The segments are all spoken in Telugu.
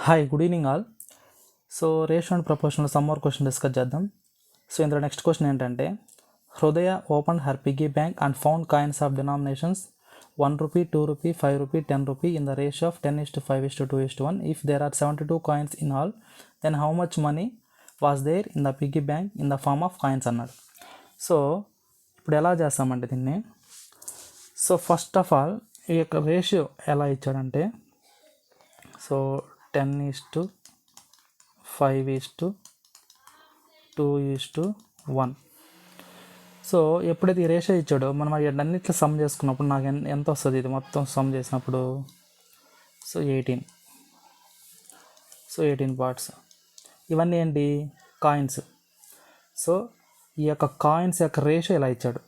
Hi, good evening all. So ratio and ప్రపోర్షన్లో సమ్ మోర్ క్వశ్చన్ డిస్కస్ చేద్దాం. సో ఇందులో నెక్స్ట్ క్వశ్చన్ ఏంటంటే, Hridaya open her piggy bank and found coins of denominations 1 rupee, 2 rupee, 5 rupee, 10 rupee in the ratio of 10:5:2:1. If there are 72 coins in all, then how much money was there in the piggy bank in the form of coins అన్నాడు. సో ఇప్పుడు ఎలా చేస్తామంటే దీన్ని, సో ఫస్ట్ ఆఫ్ ఆల్ ఈ యొక్క రేషియో ఎలా ఇచ్చాడంటే, సో 10:5:2:1. సో ఎప్పుడైతే ఈ రేషియో ఇచ్చాడో మనం అన్నిట్లో సమ్ చేసుకున్నప్పుడు నాకు ఎంత వస్తుంది, ఇది మొత్తం సమ్ చేసినప్పుడు సో 18 పార్ట్స్. ఇవన్నీ ఏంటి, కాయిన్స్. సో ఈ యొక్క కాయిన్స్ యొక్క రేషియో ఇలా ఇచ్చాడు.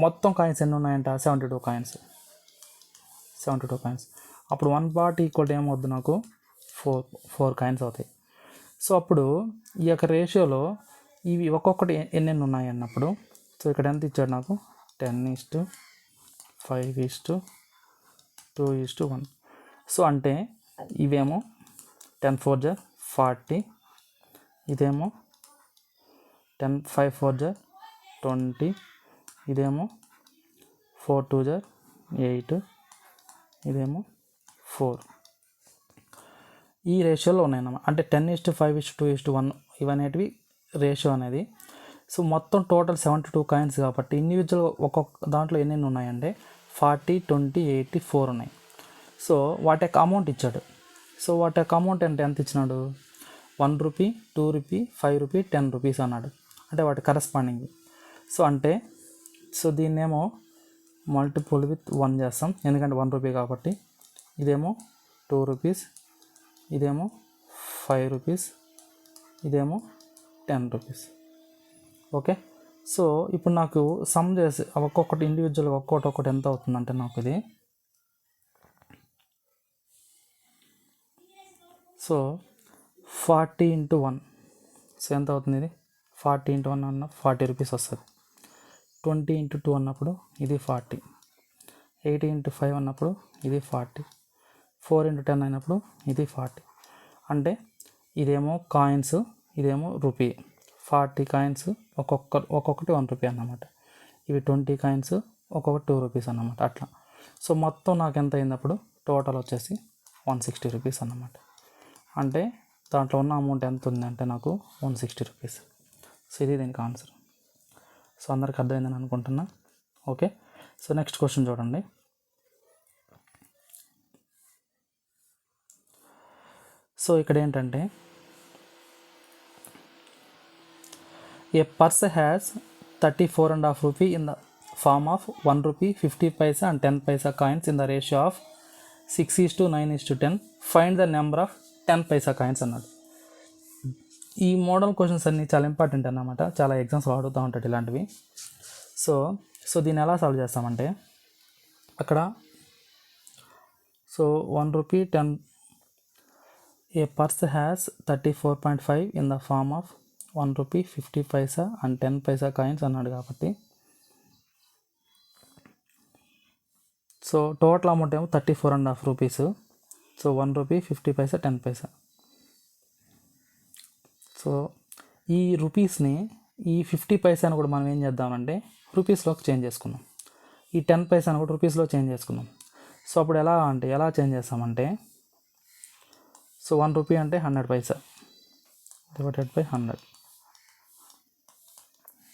మొత్తం కాయిన్స్ ఎన్ని ఉన్నాయంట, 72 కాయిన్స్. అప్పుడు 1 part ఈక్వల్ ఏమవుద్ది, నాకు 4 కాయిన్స్ అవుతాయి. సో అప్పుడు ఈ యొక్క రేషియోలో ఇవి ఒక్కొక్కటి ఎన్నెన్ని ఉన్నాయి అన్నప్పుడు, సో ఇక్కడ ఎంత ఇచ్చాడు నాకు, 10:5:2:1. సో అంటే ఇవేమో 10 4 40, ఇదేమో 10 5 4 20, ఇదేమో 4 2 8, ఇదేమో 4. ఈ రేషియోలో ఉన్నాయన్నమాట. అంటే 10:5:2:1 ఇవనేటివి రేషియో అనేది. సో మొత్తం టోటల్ 72 కాయిన్స్ కాబట్టి ఇండివిజువల్ ఒక్కొక్క దాంట్లో ఎన్ని ఉన్నాయంటే 40 20 80 4 ఉన్నాయి. సో వాటి యొక్క అమౌంట్ ఇచ్చాడు. సో వాటి యొక్క అమౌంట్ అంటే ఎంత ఇచ్చినాడు, 1 rupee, 2 rupee, 5 rupee, 10 rupees అన్నాడు. అంటే వాటి కరస్పాండింగ్. సో అంటే సో దీన్నేమో మల్టిపుల్ విత్ 1 చేస్తాం, ఎందుకంటే 1 rupee కాబట్టి. ఇదేమో 2 rupees, ఇదేమో 5 rupees, ఇదేమో 10 rupees. ఓకే. సో ఇప్పుడు నాకు సమ్ చేసి ఒక్కొక్కటి ఇండివిజువల్గా ఒక్కొక్కటి ఎంత అవుతుందంటే, నాకు ఇది సో 40 into 1. సో ఎంత అవుతుంది, ఇది 40 into 1 అన్న 40 rupees వస్తుంది. 20 into 2 అన్నప్పుడు ఇది 40, 80 into 5 అన్నప్పుడు ఇది 40, 4 into 10 అయినప్పుడు ఇది 40. అంటే ఇదేమో కాయిన్స్, ఇదేమో రూపీ. 40 కాయిన్స్ ఒక్కొక్కటి 1 rupee అన్నమాట. ఇవి 20 కాయిన్స్ ఒక్కొక్కటి 2 rupees అన్నమాట, అట్లా. సో మొత్తం నాకు ఎంత అయిందప్పుడు, టోటల్ వచ్చేసి 160 rupees అన్నమాట. అంటే దాంట్లో ఉన్న అమౌంట్ ఎంత ఉందంటే నాకు 160 rupees. సో ఇది దీనికి ఆన్సర్. సో అందరికి అర్థమైందని అనుకుంటున్నా. ఓకే. సో నెక్స్ట్ క్వశ్చన్ చూడండి. సో ఇక్కడ ఏంటంటే, ఏ purse has 34.5 rupee in the form of 1 rupee, 50 paisa and 10 paisa coins in the ratio of 6:9:10. Find the number of 10 paisa coins అన్నాడు. ఈ మోడల్ క్వశ్చన్స్ అన్నీ చాలా ఇంపార్టెంట్ అన్నమాట. చాలా ఎగ్జామ్స్లో అడుగుతూ ఉంటాడు ఇలాంటివి. సో దీన్ని ఎలా సాల్వ్ చేస్తామంటే, అక్కడ so 1 rupee 10, A purse has 34.5 in the form of 1 rupee, 50 paisa and 10 paisa coins అన్నాడు కాబట్టి, సో టోటల్ అమౌంట్ ఏమో 34.5 rupees. So 1 rupee, 50 paisa, 10 paisa. So ఈ రూపీస్ని, ఈ 50 పైసాను కూడా మనం ఏం చేద్దామంటే రూపీస్లోకి చేంజ్ చేసుకున్నాం. ఈ 10 పైసాను కూడా రూపీస్లో చేంజ్ చేసుకున్నాం. సో అప్పుడు ఎలా చేంజ్ చేస్తామంటే, సో 1 rupee అంటే 100 paisa డివైడెడ్ బై 100.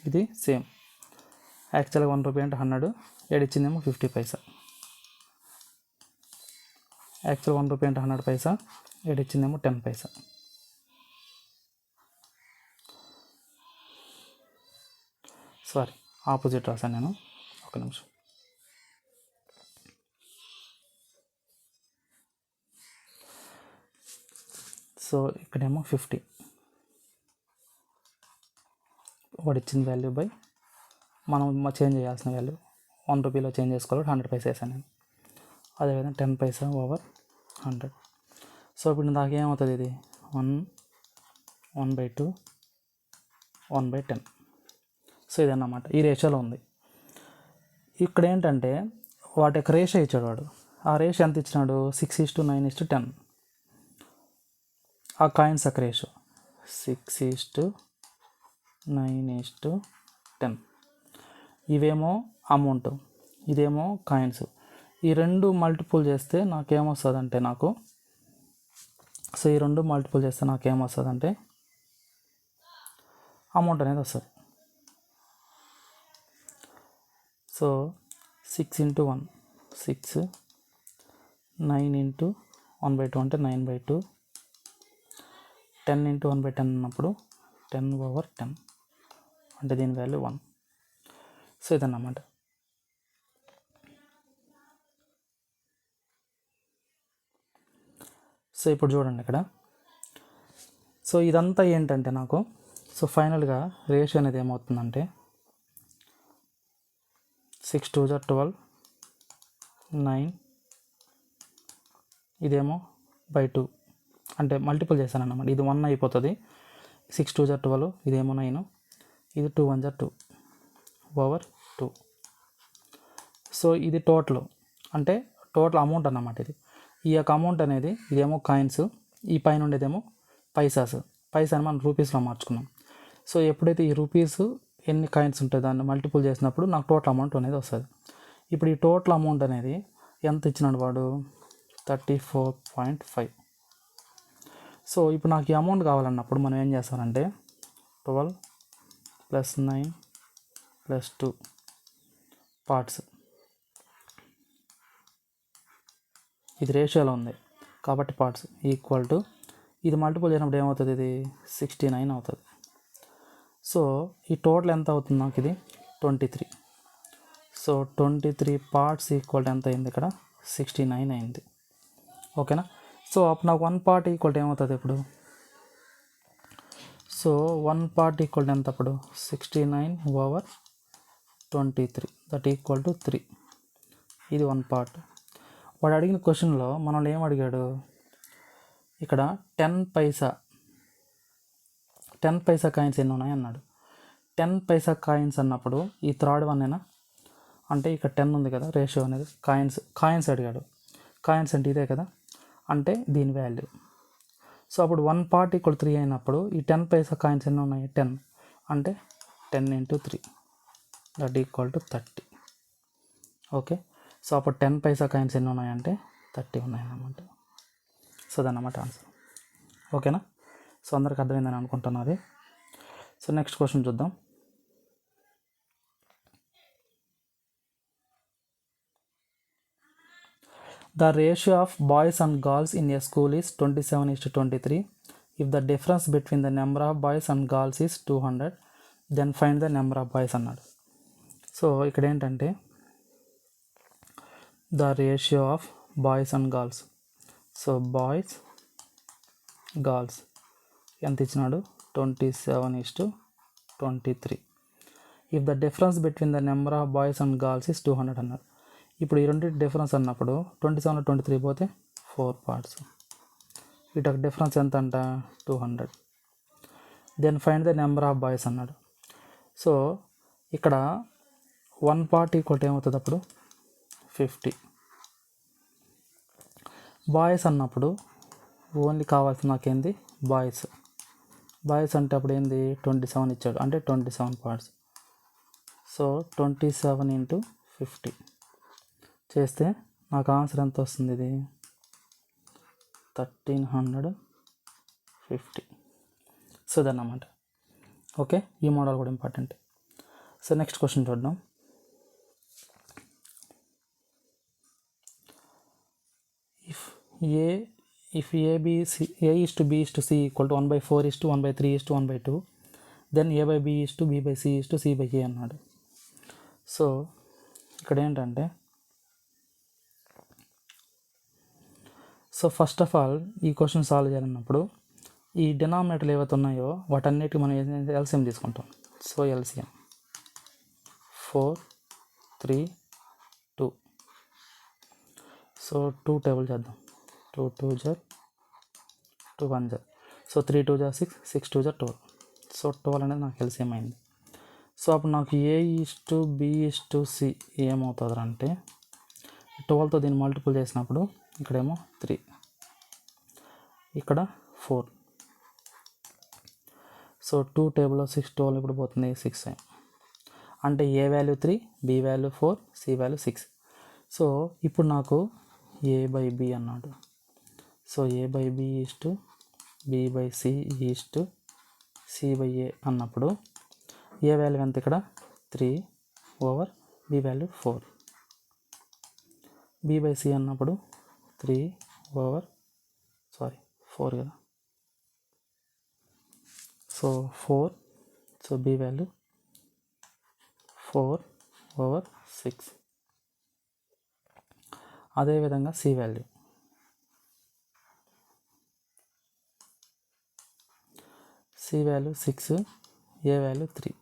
ఇది సేమ్. యాక్చువల్గా 1 rupee అంటే 100, ఏడిచ్చిందేమో 50 paisa. యాక్చువల్ 1 rupee అంటే 100 paisa, ఏడిచ్చిందేమో 10 paisa. సారీ, ఆపోజిట్ రాశాను నేను, ఒక నిమిషం. సో ఇక్కడేమో 50 వాడు ఇచ్చిన వాల్యూ బై మనం చేంజ్ చేయాల్సిన వాల్యూ 1 rupeeలో చేంజ్ చేసుకోవాలి. 100 paisa వేసాను నేను. అదేవిధంగా 10 paisa ఓవర్ 100. సో ఇప్పుడు నాకు ఏమవుతుంది, ఇది 1/2 1/10. సో ఇదన్నమాట ఈ రేషియోలో ఉంది. ఇక్కడ ఏంటంటే వాటి యొక్క రేషియో ఇచ్చాడు వాడు. ఆ రేషియో ఎంత ఇచ్చినాడు, 6:9:10. ఆ కాయిన్స్ యొక్క రేషియో 6:9:10. ఇవేమో అమౌంట్, ఇదేమో కాయిన్స్. ఈ రెండు మల్టిపుల్ చేస్తే నాకేమొస్తుందంటే ఈ రెండు మల్టిపుల్ చేస్తే నాకేమొస్తుందంటే అమౌంట్ అనేది వస్తుంది. సో 6 × 1 6, 9 × 1/2 అంటే 9/2, 10 × 1/10 అన్నప్పుడు 10/10 అంటే దీని వాల్యూ 1. సో ఇదన్నమాట. సో ఇప్పుడు చూడండి ఇక్కడ. సో ఇదంతా ఏంటంటే ఫైనల్గా రేషియో అనేది ఏమవుతుందంటే 6 2 12, 9, ఇదేమో /2 అంటే మల్టిపుల్ చేశాను అన్నమాట. ఇది 1 అయిపోతుంది. 6 2 12, ఇదేమో 9, ఇది 2 1 2/2. సో ఇది టోటల్ అంటే టోటల్ అమౌంట్ అన్నమాట. ఇది ఈ యొక్క అమౌంట్ అనేది ఇదేమో కాయిన్స్, ఈ పైన ఉండేదేమో పైసా అని మనం రూపీస్లో మార్చుకున్నాం. సో ఎప్పుడైతే ఈ రూపీస్ ఎన్ని కాయిన్స్ ఉంటాయి దాన్ని మల్టిపుల్ చేసినప్పుడు నాకు టోటల్ అమౌంట్ అనేది వస్తుంది. ఇప్పుడు ఈ టోటల్ అమౌంట్ అనేది ఎంత ఇచ్చినాడు వాడు? 34.5. సో ఇప్పుడు నాకు ఈ అమౌంట్ కావాలన్నప్పుడు మనం ఏం చేస్తామంటే 12 + 9 + 2 పార్ట్స్. ఇది రేషియోలో ఉంది కాబట్టి పార్ట్స్ ఈక్వల్ టు ఇది మల్టిపుల్ చేసినప్పుడు ఏమవుతుంది? ఇది 69 అవుతుంది. సో ఈ టోటల్ ఎంత అవుతుంది నాకు? ఇది 23. సో 23 పార్ట్స్ ఈక్వల్ టు ఎంత అయింది? ఇక్కడ 69 అయింది. ఓకేనా? సో అప్పుడు నాకు 1 పార్ట్ ఈక్వల్ టు ఏమవుతుంది ఇప్పుడు? సో 1 పార్ట్ ఈక్వల్ టు ఎంత అప్పుడు? 69/23 దట్ ఈక్వల్ టు 3. ఇది 1 పార్ట్. వాడు అడిగిన క్వశ్చన్లో మనల్ని ఏం అడిగాడు? ఇక్కడ 10 పైసా కాయిన్స్ ఎన్ని ఉన్నాయి అన్నాడు. 10 పైసా కాయిన్స్ అన్నప్పుడు ఈ థర్డ్ వన్ అయినా అంటే ఇక్కడ 10 ఉంది కదా రేషియో అనేది. కాయిన్స్ అడిగాడు. కాయిన్స్ అంటే ఇదే కదా, అంటే దీని వాల్యూ. సో అప్పుడు 1 పార్ట్ ఈక్వల్ 3 అయినప్పుడు ఈ 10 పైసా కాయిన్స్ ఎన్ని ఉన్నాయి? 10 అంటే 10 × 3 that equal to 30. Okay. So అప్పుడు 10 పైసా కాయిన్స్ ఎన్ని ఉన్నాయంటే 30 ఉన్నాయన్నమాట. సో అదన్నమాట ఆన్సర్. ఓకేనా? సో అందరికి అర్థమైందని అనుకుంటున్నాను అది. సో నెక్స్ట్ క్వశ్చన్ చూద్దాం. The ratio of boys and girls in a school is 27:23. If the difference between the number of boys and girls is 200, then find the number of boys అన్నాడు. సో ఇక్కడ ఏంటంటే the ratio of boys and girls. So boys girls ఎంత ఇచ్చినాడు? 27:23. If the difference between the number of boys and girls is 200 అన్నాడు. ఇప్పుడు ఈ రెండు డిఫరెన్స్ అన్నప్పుడు 27 23 పోతే 4 పార్ట్స్. వీటికి డిఫరెన్స్ ఎంత అంట? 200. Then find the number of boys అన్నాడు. సో ఇక్కడ 1 పార్ట్ ఈక్వల్ ఏమవుతుంది అప్పుడు? 50. బాయ్స్ అన్నప్పుడు ఓన్లీ కావాల్సిన నాకేంది? బాయ్స్ అంటే అప్పుడు ఏంది? 27 ఇచ్చాడు అంటే 27 పార్ట్స్. సో 27 × 50 చేస్తే నాకు ఆన్సర్ ఎంత వస్తుంది? ఇది 1350. సో అదన్నమాట. ఓకే, ఈ మోడల్ కూడా ఇంపార్టెంట్. సో నెక్స్ట్ క్వశ్చన్ చూద్దాం. if A/B/C equal to 1/4:1/3:1/2, then A/B/B/C/C/A అన్నాడు. సో ఇక్కడ ఏంటంటే సో ఫస్ట్ ఆఫ్ ఆల్ ఈ క్వశ్చన్ సాల్వ్ చేయాలన్నప్పుడు ఈ డినామినేటర్లు ఏవైతే ఉన్నాయో వాటన్నిటికీ మనం ఎల్సిఎం తీసుకుంటాం. So LCM 4 3 2. సో 2 టేబుల్ చేద్దాం. 2 2 = 2 1 = సో 3 2 = 6 6 2 = 12. సో 12 అనేది నాకు ఎల్సిఎం అయింది. సో అప్పుడు నాకు A/B/C ఏమవుతుంది అంటే 12తో దీన్ని మల్టిపుల్ చేసినప్పుడు ఇక్కడేమో 3, ఇక్కడ 4, సో 2 టేబుల్లో 6 12 ఇప్పుడు పోతుంది 6 అంటే A value 3, B value 4, C value 6. So ఇప్పుడు నాకు ఏ బై బి అన్నాడు. So A by B is to B by C is to C by A అన్నప్పుడు ఏ వాల్యూ ఎంత ఇక్కడ 3 over B value 4. B by C అన్నప్పుడు 3 ఓవర్ 4 కదా. So 4, so B value 4 over 6. అదేవిధంగా C value C value 6, A value 3.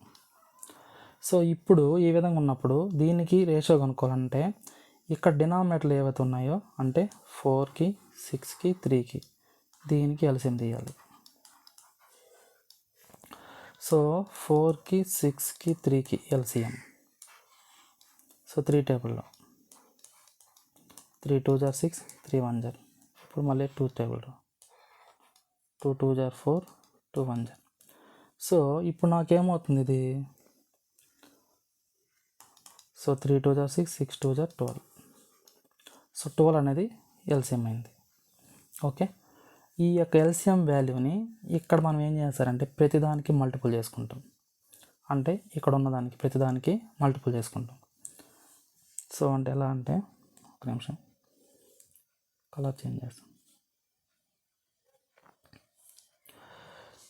So ఇప్పుడు ఈ విధంగా ఉన్నప్పుడు దీనికి రేషియో కనుక్కోవాలంటే ఇక్కడ డినామినేటర్లు ఏవైతే ఉన్నాయో అంటే 4కి 6కి 3కి దీనికి ఎల్సిఎం తీయాలి. సో 4కి 6కి 3కి ఎల్సిఎం. సో 3 టేబుల్లో 3 2 * 6, 3 1 * ఇప్పుడు మళ్ళీ 2 టేబుల్లో 2 2 * 4, 2 1 * సో ఇప్పుడు నాకేమవుతుంది ఇది. సో 3 2 * 6, 6 2 * 12. సో 12 అనేది ఎల్సిఎం అయింది. ఓకే, ఈ యొక్క ఎల్సిఎం వాల్యూని ఇక్కడ మనం ఏం చేస్తారంటే ప్రతిదానికి మల్టిపుల్ చేసుకుంటాం. అంటే ఇక్కడ ఉన్నదానికి ప్రతిదానికి మల్టిపుల్ చేసుకుంటాం. సో అంటే ఎలా అంటే ఒక నిమిషం కలర్ చేంజ్ చేస్తాం.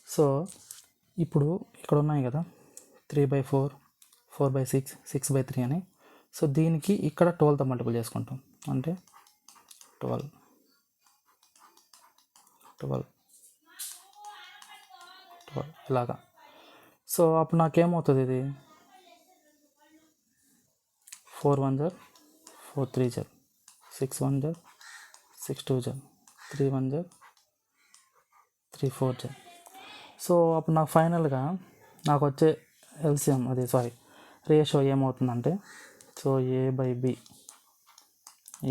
సో ఇప్పుడు ఇక్కడ ఉన్నాయి కదా 3/4, 4/6, 6/3 అని. సో దీనికి ఇక్కడ 12తో మల్టిపుల్ చేసుకుంటాం. అంటే 12 ఇలాగా. సో అప్పుడు నాకేమవుతుంది ఇది 4 1 * 4 3 * 6 1 * 6 2 * 3 1 * 3 4 * సో అప్పుడు నాకు ఫైనల్గా నాకు వచ్చే ఎల్సిఎం రేషియో ఏమవుతుందంటే so A by B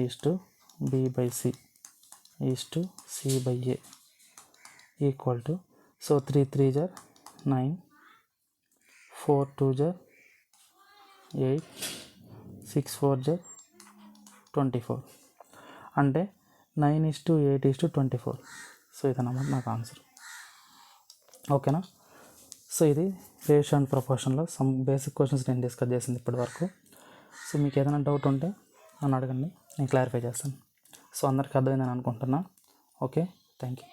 is to B by C is to C by a equal to so 3 3 * 9, 4 2 * 8, 6 4 * 24. అంటే 9:8:24. సో ఇదన్నమాట నాకు ఆన్సర్. ఓకేనా. సో ఇది రేషియో అండ్ ప్రపోర్షన్లో సమ్ బేసిక్ క్వశ్చన్స్ నేను డిస్కస్ చేసింది ఇప్పటి వరకు. సో మీకు ఏదైనా డౌట్ ఉంటే నన్ను అడగండి, నేను క్లారిఫై చేస్తాను. సో అందరికీ అర్థమైందని అనుకుంటున్నా. Okay, thank you.